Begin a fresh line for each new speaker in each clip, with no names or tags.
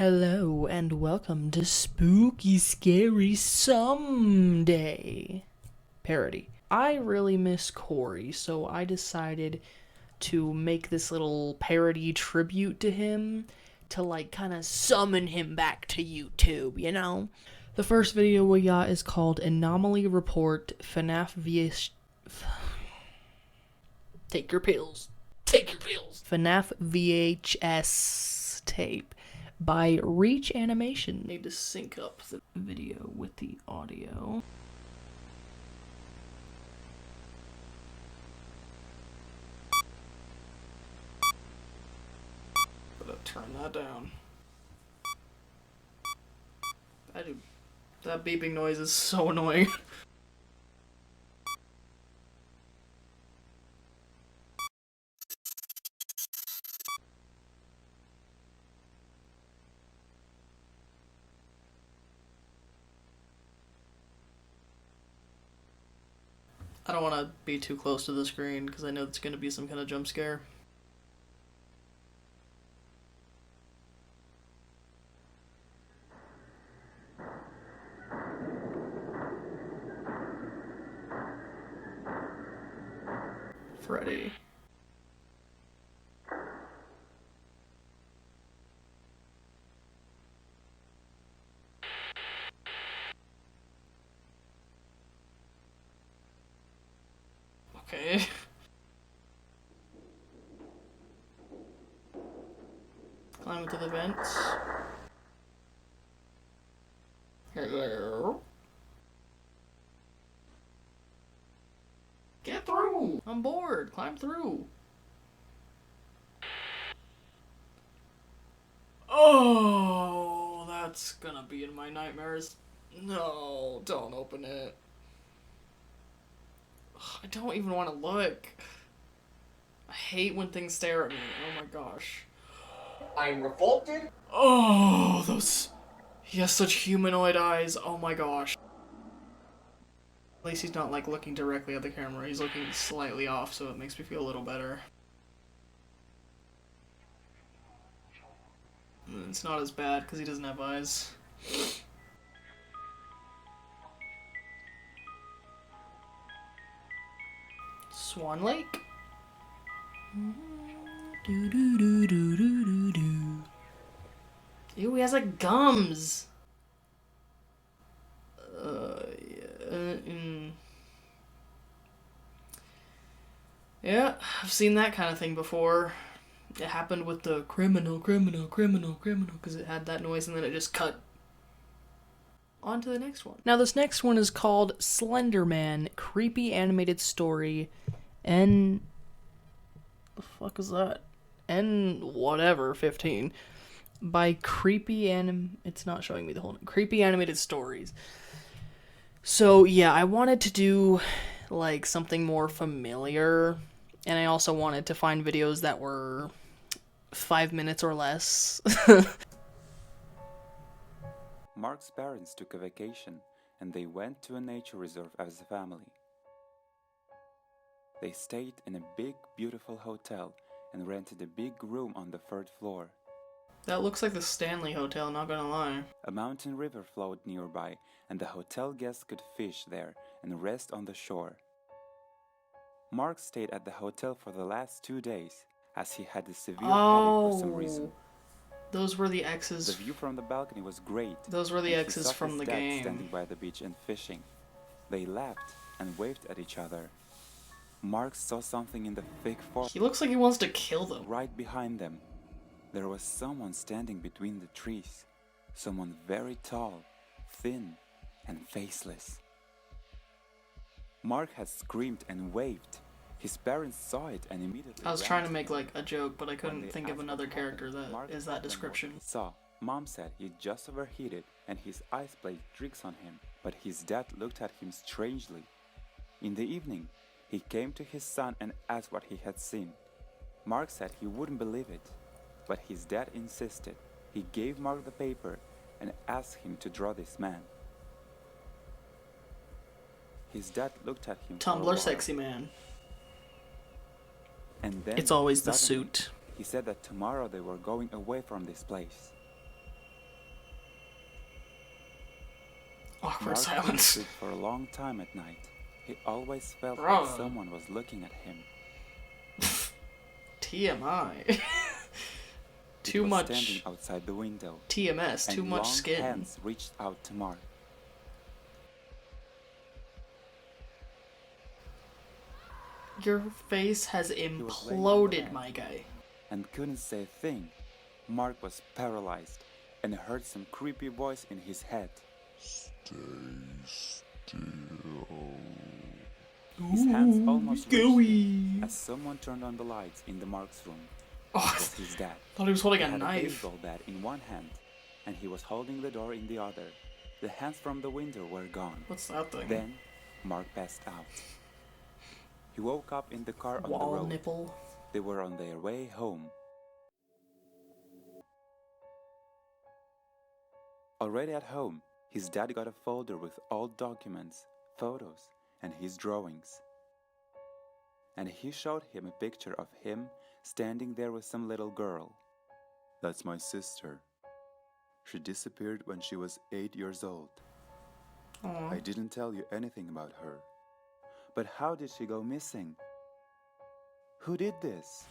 Hello and welcome to Spooky Scary Someday parody. I really miss Cory, so I decided to make this little parody tribute to him to kind of summon him back to YouTube, you know? The first video we got is called Anomaly Report FNAF Take your pills. Take your pills. FNAF VHS tape by Reach Animation. Need to sync up the video with the audio. Gotta turn that down. That beeping noise is so annoying. I don't want to be too close to the screen because I know it's going to be some kind of jump scare. Freddy. Okay. Climb into the vents. Hello. Get through! I'm bored. Climb through. Oh, that's gonna be in my nightmares. No, don't open it. I don't even want to look. I hate when things stare at me. Oh my gosh.
I'm revolted.
Oh, those... He has such humanoid eyes. Oh my gosh. At least he's not looking directly at the camera. He's looking slightly off, so it makes me feel a little better. It's not as bad because he doesn't have eyes. Swan Lake? Ew, he has gums! Yeah, I've seen that kind of thing before. It happened with the criminal, because it had that noise and then it just cut on to the next one. Now this next one is called Slenderman, Creepy Animated Story, the fuck is that? Whatever, 15. By it's not showing me the whole name. Creepy Animated Stories. So yeah, I wanted to do something more familiar, and I also wanted to find videos that were 5 minutes or less.
Mark's parents took a vacation, and they went to a nature reserve as a family. They stayed in a big, beautiful hotel and rented a big room on the 3rd floor.
That looks like the Stanley Hotel, not gonna lie.
A mountain river flowed nearby, and the hotel guests could fish there and rest on the shore. Mark stayed at the hotel for the last 2 days, as he had a severe headache for some reason.
Those were the exes.
The view from the balcony was great.
Those were the exes from the game.
Standing by the beach and fishing. They laughed and waved at each other. Mark saw something in the thick forest.
He looks like he wants to kill them.
Right behind them. There was someone standing between the trees. Someone very tall, thin, and faceless. Mark had screamed and waved. His parents saw it and immediately...
I was trying to make a joke, but I couldn't think of another character that is that description.
Saw. Mom said he just overheated and his eyes played tricks on him, but his dad looked at him strangely. In the evening, he came to his son and asked what he had seen. Mark said he wouldn't believe it, but his dad insisted. He gave Mark the paper and asked him to draw this man. His dad looked at him.
Tumblr sexy man.
And then
it's always the
suddenly,
suit.
He said that tomorrow they were going away from this place.
Awkward
Mark
silence.
stood for a long time at night. He always felt
Wrong.
like someone was looking at him.
TMI. Too
It was
much
standing outside the window,
TMS,
and
too much
long
skin.
hands reached out to Mark.
Your face has
was laying on the
imploded,
bed.
my guy.
And couldn't say a thing. Mark was paralyzed and heard some creepy voice in his head.
Stay still.
His hands almost reached him
gooey.
as someone turned on the lights in the Mark's room.
Oh,
It was his dad.
thought he was holding
He
a
had a
knife.
baseball bat in one hand, and he was holding the door in the other. The hands from the window were gone.
What's that thing?
Then, Mark passed out. He woke up in the car on the
Wall
road.
nipple.
They were on their way home. Already at home, his dad got a folder with old documents, photos, and his drawings. And he showed him a picture of him standing there with some little girl. That's my sister. She disappeared when she was 8 years old.
Aw.
I didn't tell you anything about her. But how did she go missing? Who did this?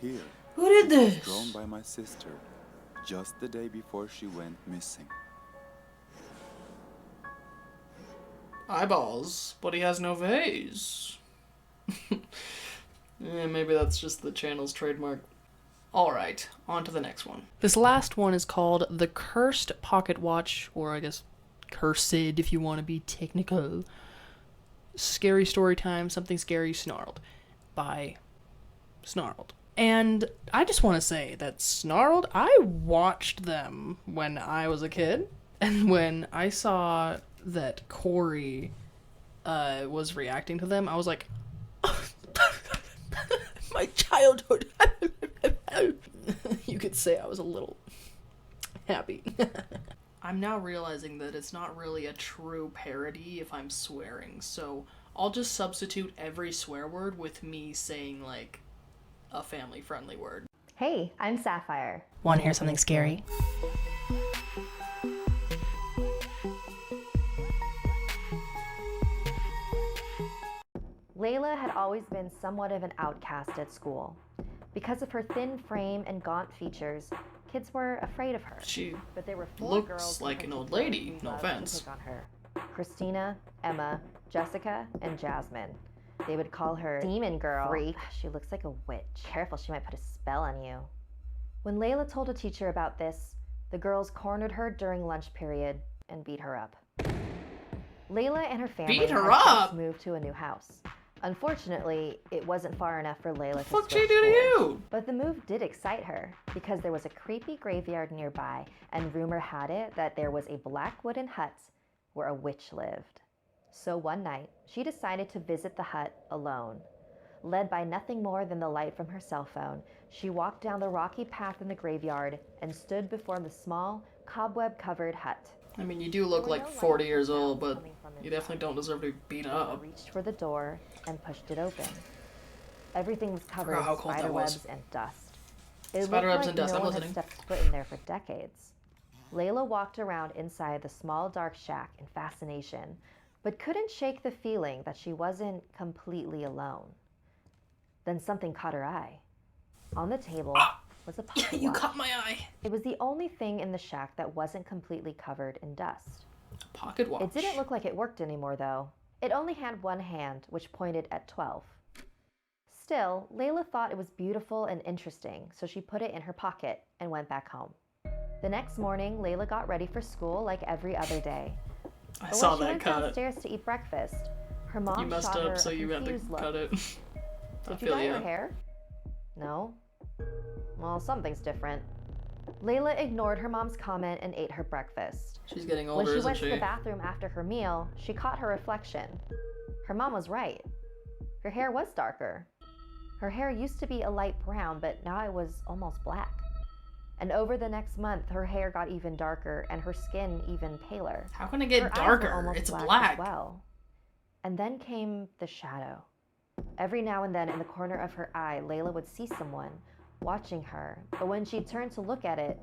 Here.
Who did
It was
this?
drawn by my sister, just the day before she went missing.
Eyeballs, but he has no vase. Maybe that's just the channel's trademark. Alright, on to the next one. This last one is called The Cursed Pocket Watch, or I guess Cursed if you want to be technical. Scary story time, something scary snarled by Snarled. And I just want to say that Snarled, I watched them when I was a kid, and when I saw that Cory was reacting to them, I was like, my childhood. You could say I was a little happy. I'm now realizing that it's not really a true parody if I'm swearing, so I'll just substitute every swear word with me saying, like, a family-friendly word.
Hey, I'm Sapphire.
Want to hear something scary?
Layla had always been somewhat of an outcast at school. Because of her thin frame and gaunt features, kids were afraid of her.
She
But there were four
looks
girls in
like an old
particular
lady,
who
no
loved to
offense.
pick on her. Christina, Emma, Jessica, and Jasmine. They would call her Demon Girl. Freak. She looks like a witch. Careful, she might put a spell on you. When Layla told a teacher about this, the girls cornered her during lunch period and beat her up. Layla and her family
Beat her
had just
up?
moved to a new house. Unfortunately, it wasn't far enough for Layla to
Fuck
switch
she do to
schools.
you?
But the move did excite her because there was a creepy graveyard nearby, and rumor had it that there was a black wooden hut where a witch lived. So one night, she decided to visit the hut alone. Led by nothing more than the light from her cell phone, she walked down the rocky path in the graveyard and stood before the small, cobweb-covered hut.
I mean, you do look like 40 years old, but you definitely don't deserve to be beat up.
Reached for the door and pushed it open. Everything was covered
Forgot how
in
cold that
spider
was.
webs and dust. It
Spider
looked
webs
like
and dust,
no
I'm
one had
listening.
stepped foot in there for decades. Layla walked around inside the small dark shack in fascination, but couldn't shake the feeling that she wasn't completely alone. Then something caught her eye. On the table was a pocket
You
watch.
caught my eye.
It was the only thing in the shack that wasn't completely covered in dust.
Pocket watch.
It didn't look like it worked anymore, though. It only had one hand, which pointed at 12. Still, Layla thought it was beautiful and interesting, so she put it in her pocket and went back home. The next morning, Layla got ready for school like every other day.
I
But
saw
when she
that
went
cut.
downstairs to eat breakfast, her mom
You messed
shot her
up, so
a
you had to
confused look.
cut it. I
Did you
feel
dye
ya.
her hair? No. Well, something's different. Layla ignored her mom's comment and ate her breakfast.
She's getting
When
older,
she
isn't
went to
she?
the bathroom after her meal, she caught her reflection. Her mom was right. Her hair was darker. Her hair used to be a light brown, but now it was almost black. And over the next month, her hair got even darker and her skin even paler.
How can it
Her
get
eyes were
darker?
almost
It's
black
black.
as well. And then came the shadow. Every now and then in the corner of her eye, Layla would see someone watching her, but when she turned to look at it,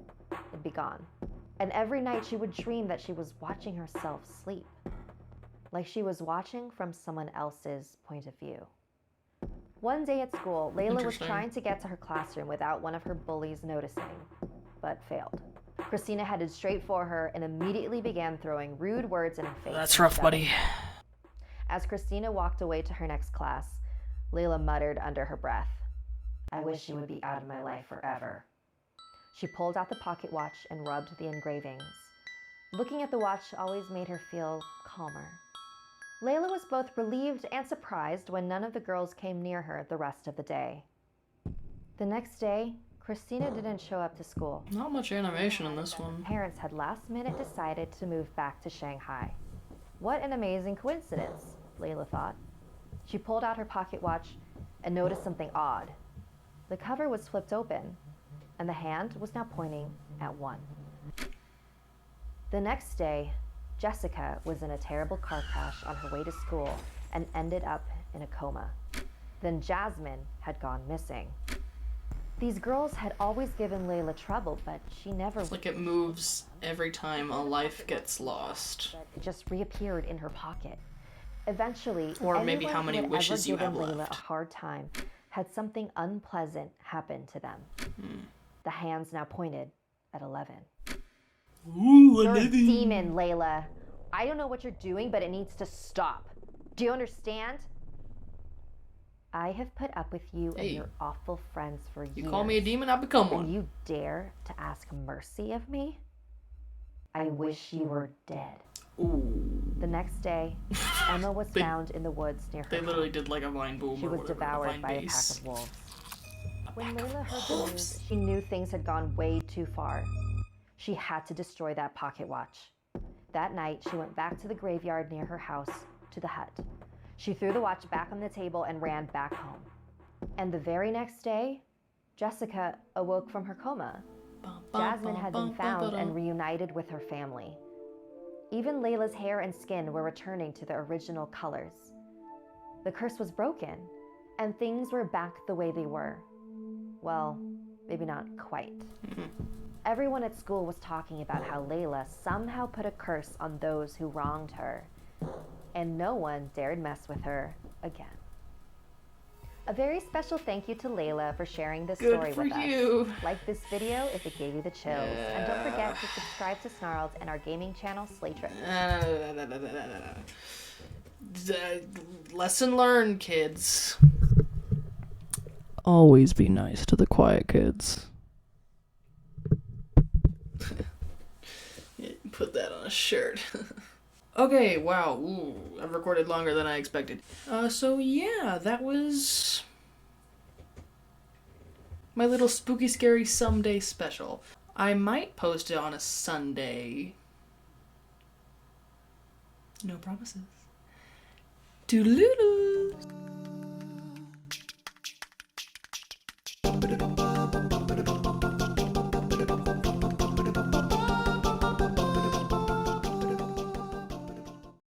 it'd be gone. And every night she would dream that she was watching herself sleep, like she was watching from someone else's point of view. One day at school, Laila was trying to get to her classroom without one of her bullies noticing, but failed. Christina headed straight for her and immediately began throwing rude words in her face.
That's rough, buddy.
As Christina walked away to her next class, Laila muttered under her breath, "I wish you would be out of my life forever." She pulled out the pocket watch and rubbed the engravings. Looking at the watch always made her feel calmer. Laila was both relieved and surprised when none of the girls came near her the rest of the day. The next day, Christina didn't show up to school.
Not much animation in this one.
Parents had last minute decided to move back to Shanghai. What an amazing coincidence, Laila thought. She pulled out her pocket watch and noticed something odd. The cover was flipped open, and the hand was now pointing at 1. The next day, Jessica was in a terrible car crash on her way to school and ended up in a coma. Then Jasmine had gone missing. These girls had always given Laila trouble, but she never...
It's like it moves every time a life gets lost.
It just reappeared in her pocket. Eventually,
or maybe how many wishes you have
Laila
left.
A hard time had something unpleasant happen to them. The hands now pointed at 11.
Ooh,
You're a demon, Laila. I don't know what you're doing, but it needs to stop. Do you understand? I have put up with you and your awful friends for years.
You call me a demon, I become one.
And you dare to ask mercy of me? I wish you were dead.
Ooh.
The next day, Emma was found in the woods near her
They literally
home.
did like a vine boom.
She was devoured by a pack of wolves. When Laila heard the news, she knew things had gone way too far. She had to destroy that pocket watch. That night, she went back to the graveyard near her house, to the hut. She threw the watch back on the table and ran back home. And the very next day, Jessica awoke from her coma. Jasmine had been found and reunited with her family. Even Layla's hair and skin were returning to their original colors. The curse was broken, and things were back the way they were. Well, maybe not quite. Everyone at school was talking about how Laila somehow put a curse on those who wronged her, and no one dared mess with her again. A very special thank you to Laila for sharing this story with us. Like this video if it gave you the chills. And don't forget to subscribe to Snarled and our gaming channel, Slaytrip.
Lesson learned, kids. Always be nice to the quiet kids. Put that on a shirt. Okay, wow, ooh, I've recorded longer than I expected. So yeah, that was my little spooky scary someday special. I might post it on a Sunday. No promises. Toodaloo!